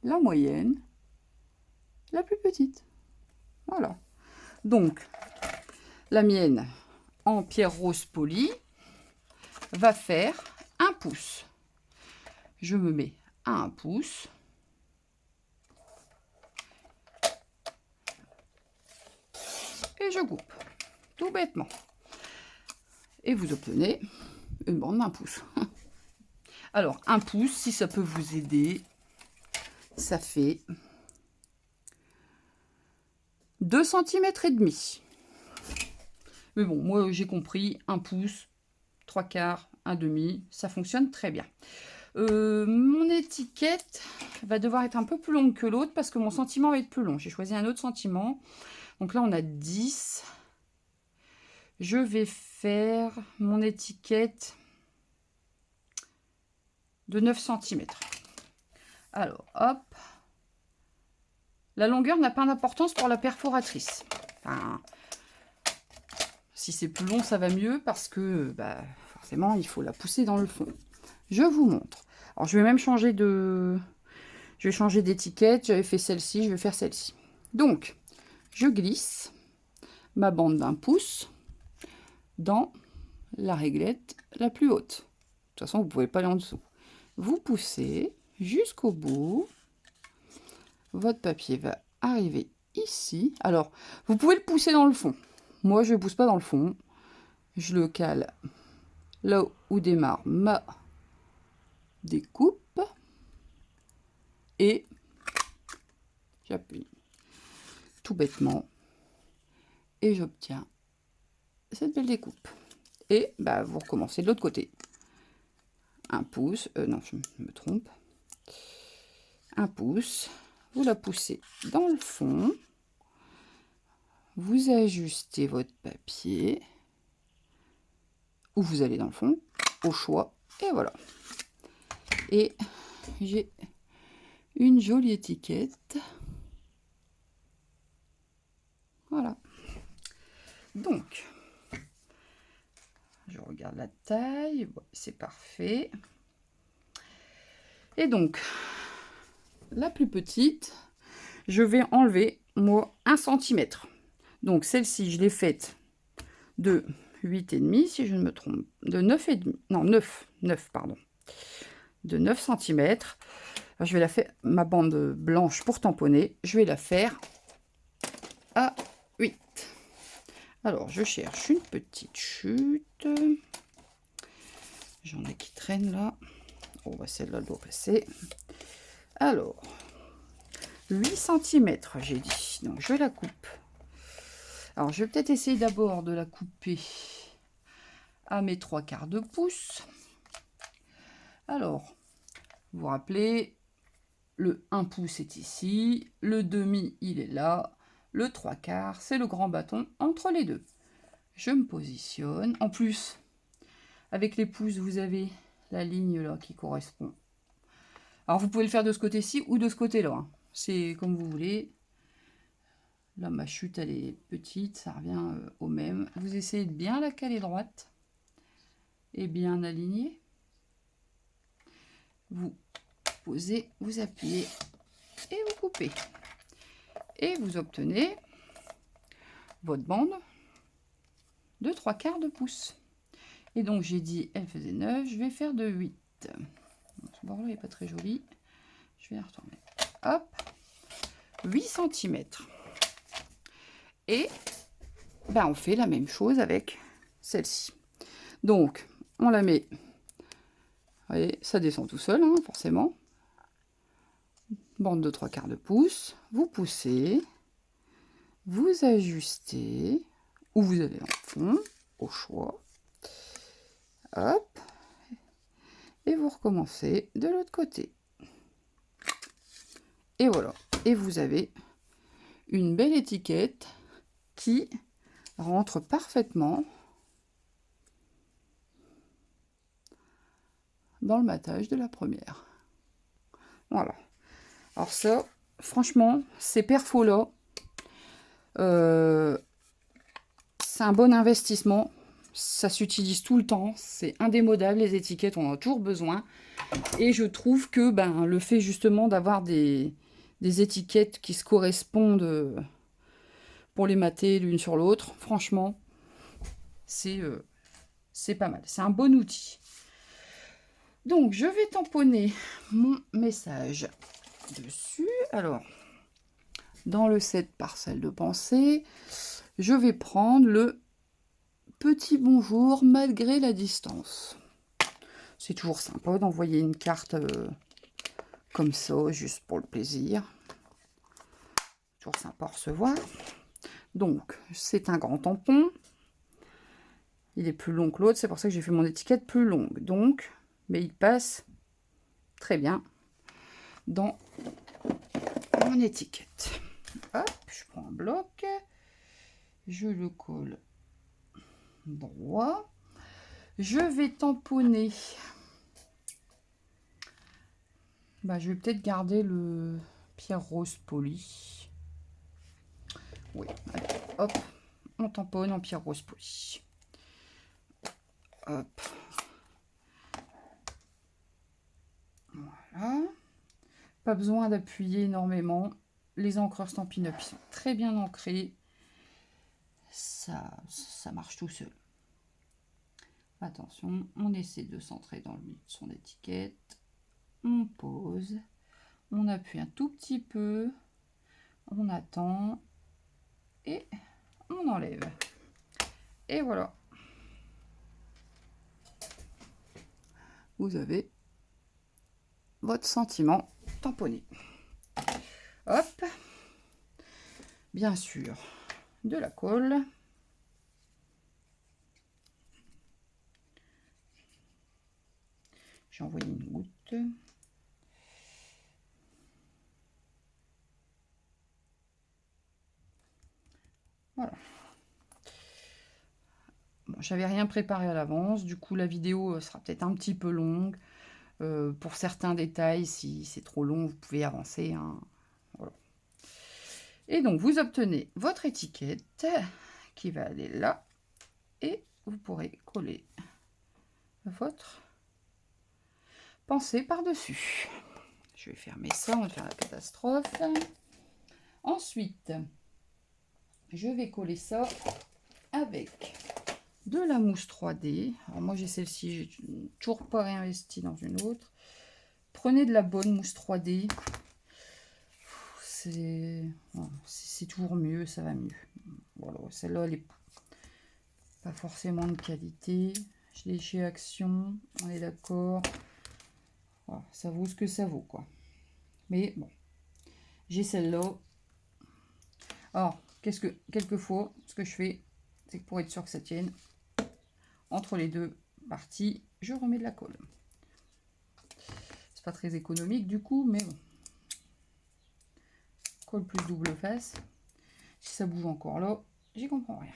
la moyenne, la plus petite. Voilà. Donc, la mienne en pierre rose polie va faire 1 pouce. Je me mets à 1 pouce. et je coupe, tout bêtement. Et vous obtenez une bande d'1 pouce. Alors, 1 pouce, si ça peut vous aider, ça fait 2 cm et demi. Mais bon, moi j'ai compris, 1 pouce, 3/4, 1/2, ça fonctionne très bien. Mon étiquette va devoir être un peu plus longue que l'autre parce que mon sentiment va être plus long. J'ai choisi un autre sentiment. Donc là, on a 10. Je vais faire mon étiquette de 9 cm. Alors, hop. La longueur n'a pas d'importance pour la perforatrice. Enfin, si c'est plus long, ça va mieux parce que bah, forcément, il faut la pousser dans le fond. Je vous montre. Alors, je vais même changer de... Je vais changer d'étiquette. J'avais fait celle-ci, je vais faire celle-ci. Donc, je glisse ma bande d'1 pouce dans la réglette la plus haute. De toute façon, vous ne pouvez pas aller en dessous. Vous poussez jusqu'au bout. Votre papier va arriver ici. Alors, vous pouvez le pousser dans le fond. Moi, je ne le pousse pas dans le fond. Je le cale là où démarre ma découpe. Et j'appuie tout bêtement. Et j'obtiens cette belle découpe. Et bah, vous recommencez de l'autre côté. 1 pouce. Non, je me trompe. 1 pouce. Vous la poussez dans le fond. Vous ajustez votre papier. Où vous allez dans le fond. Au choix. Et voilà. Et j'ai une jolie étiquette. Voilà. Donc, je regarde la taille. Bon, c'est parfait. Et donc, la plus petite, je vais enlever, moi, 1 cm. Donc, celle-ci, je l'ai faite de 8,5, si je ne me trompe. De 9,5. Non, 9, pardon. De 9 cm. Je vais la faire, ma bande blanche pour tamponner, je vais la faire à 8. Alors, je cherche une petite chute. J'en ai qui traînent là. Oh, bah celle-là doit passer. Alors, 8 cm, j'ai dit. Donc, je la coupe. Alors, je vais peut-être essayer d'abord de la couper à mes 3/4 de pouce. Alors, vous vous rappelez, le 1 pouce est ici, le demi, il est là, le 3/4, c'est le grand bâton entre les deux. Je me positionne. En plus, avec les pouces, vous avez la ligne là qui correspond. Alors, vous pouvez le faire de ce côté-ci ou de ce côté-là. Hein. C'est comme vous voulez. Là, ma chute, elle est petite, ça revient au même. Vous essayez de bien la caler droite et bien aligner. Vous posez, vous appuyez et vous coupez. Et vous obtenez votre bande de 3/4 de pouce. Et donc, j'ai dit, elle faisait 9, je vais faire de 8. Ce bord-là n'est pas très joli. Je vais la retourner. Hop, 8 cm. Et ben, on fait la même chose avec celle-ci. Donc, on la met. Vous voyez, ça descend tout seul, hein, forcément. Bande de 3/4 de pouce. Vous poussez. Vous ajustez. Où vous allez dans le fond, au choix. Hop. Et vous recommencez de l'autre côté. Et voilà. Et vous avez une belle étiquette qui rentre parfaitement dans le matage de la première. Voilà. Alors ça, franchement, ces perfos-là, c'est un bon investissement. Ça s'utilise tout le temps. C'est indémodable, les étiquettes, on en a toujours besoin. Et je trouve que ben, le fait justement d'avoir des étiquettes qui se correspondent pour les mater l'une sur l'autre, franchement, c'est pas mal. C'est un bon outil. Donc, je vais tamponner mon message dessus. Alors, dans le set Parcelle de pensée, je vais prendre le petit bonjour malgré la distance. C'est toujours sympa d'envoyer une carte comme ça, juste pour le plaisir. Toujours sympa à recevoir. Donc, c'est un grand tampon. Il est plus long que l'autre, c'est pour ça que j'ai fait mon étiquette plus longue. Donc, mais il passe très bien dans mon étiquette. Hop, je prends un bloc. Je le colle droit. Je vais tamponner. Bah, je vais peut-être garder le pierre rose poli. Oui, allez, hop, on tamponne en pierre rose poli. Hop. Voilà. Pas besoin d'appuyer énormément. Les encreurs Stampin' Up sont très bien ancrés. Ça marche tout seul. Attention, on essaie de centrer dans le milieu de son étiquette. On pose. On appuie un tout petit peu. On attend. Et on enlève. Et voilà. Vous avez votre sentiment tamponné. Hop. Bien sûr, de la colle. J'ai envoyé une goutte. Voilà. Bon, j'avais rien préparé à l'avance, du coup la vidéo sera peut-être un petit peu longue. Pour certains détails, si c'est trop long, vous pouvez avancer, hein. Voilà. Et donc vous obtenez votre étiquette qui va aller là. Et vous pourrez coller votre pensée par-dessus. Je vais fermer ça, on va faire la catastrophe. Ensuite, je vais coller ça avec de la mousse 3D. Alors moi j'ai celle-ci, j'ai toujours pas réinvesti dans une autre. Prenez de la bonne mousse 3D. C'est toujours mieux, ça va mieux. Voilà, celle-là elle est pas forcément de qualité. Je l'ai chez Action, on est d'accord. Voilà, ça vaut ce que ça vaut, quoi. Mais bon, j'ai celle-là. Alors, quelquefois, ce que je fais, c'est que pour être sûr que ça tienne, entre les deux parties, je remets de la colle. C'est pas très économique du coup, mais bon. Colle plus double face. Si ça bouge encore là, j'y comprends rien.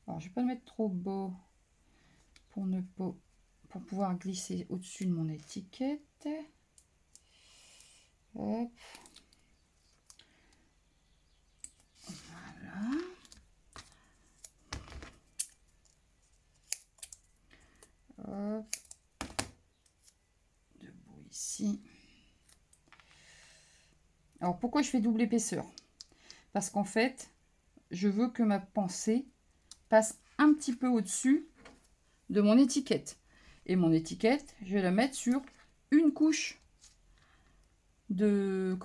Alors, je vais pas le mettre trop bas pour pouvoir glisser au-dessus de mon étiquette. Hop. Voilà. Hop. Debout ici. Alors, pourquoi je fais double épaisseur? Parce qu'en fait, je veux que ma pensée passe un petit peu au-dessus de mon étiquette. Et mon étiquette, je vais la mettre sur une couche de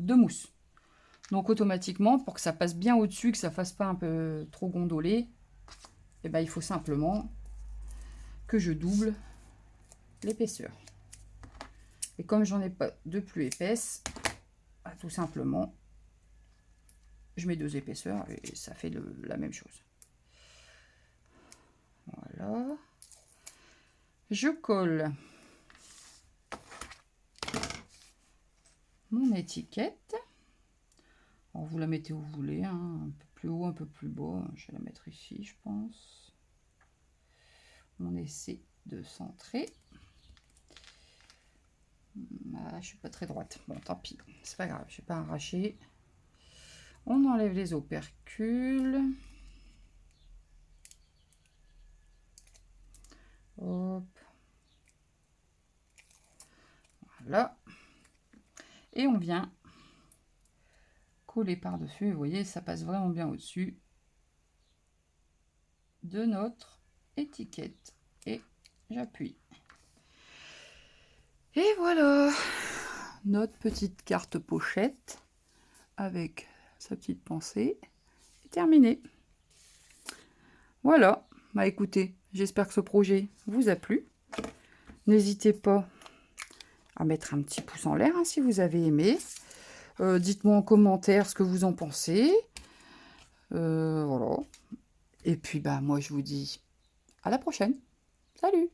mousse. Donc automatiquement, pour que ça passe bien au-dessus, que ça fasse pas un peu trop gondoler, et ben, il faut simplement que je double l'épaisseur. Et comme j'en ai pas de plus épaisse, tout simplement, je mets 2 épaisseurs et ça fait la même chose. Voilà. Je colle mon étiquette. Alors vous la mettez où vous voulez, hein, un peu plus haut, un peu plus bas. Je vais la mettre ici, je pense. On essaie de centrer. Ah, je suis pas très droite. Bon, tant pis, c'est pas grave, je vais pas arracher. On enlève les opercules. Hop. Voilà. Et on vient coller par-dessus. Vous voyez, ça passe vraiment bien au-dessus de notre étiquette. Et j'appuie. Et voilà notre petite carte pochette avec sa petite pensée terminé. Voilà, bah écoutez, j'espère que ce projet vous a plu. N'hésitez pas à mettre un petit pouce en l'air hein, si vous avez aimé. Dites-moi en commentaire ce que vous en pensez. Voilà. Et puis, bah, moi, je vous dis à la prochaine. Salut!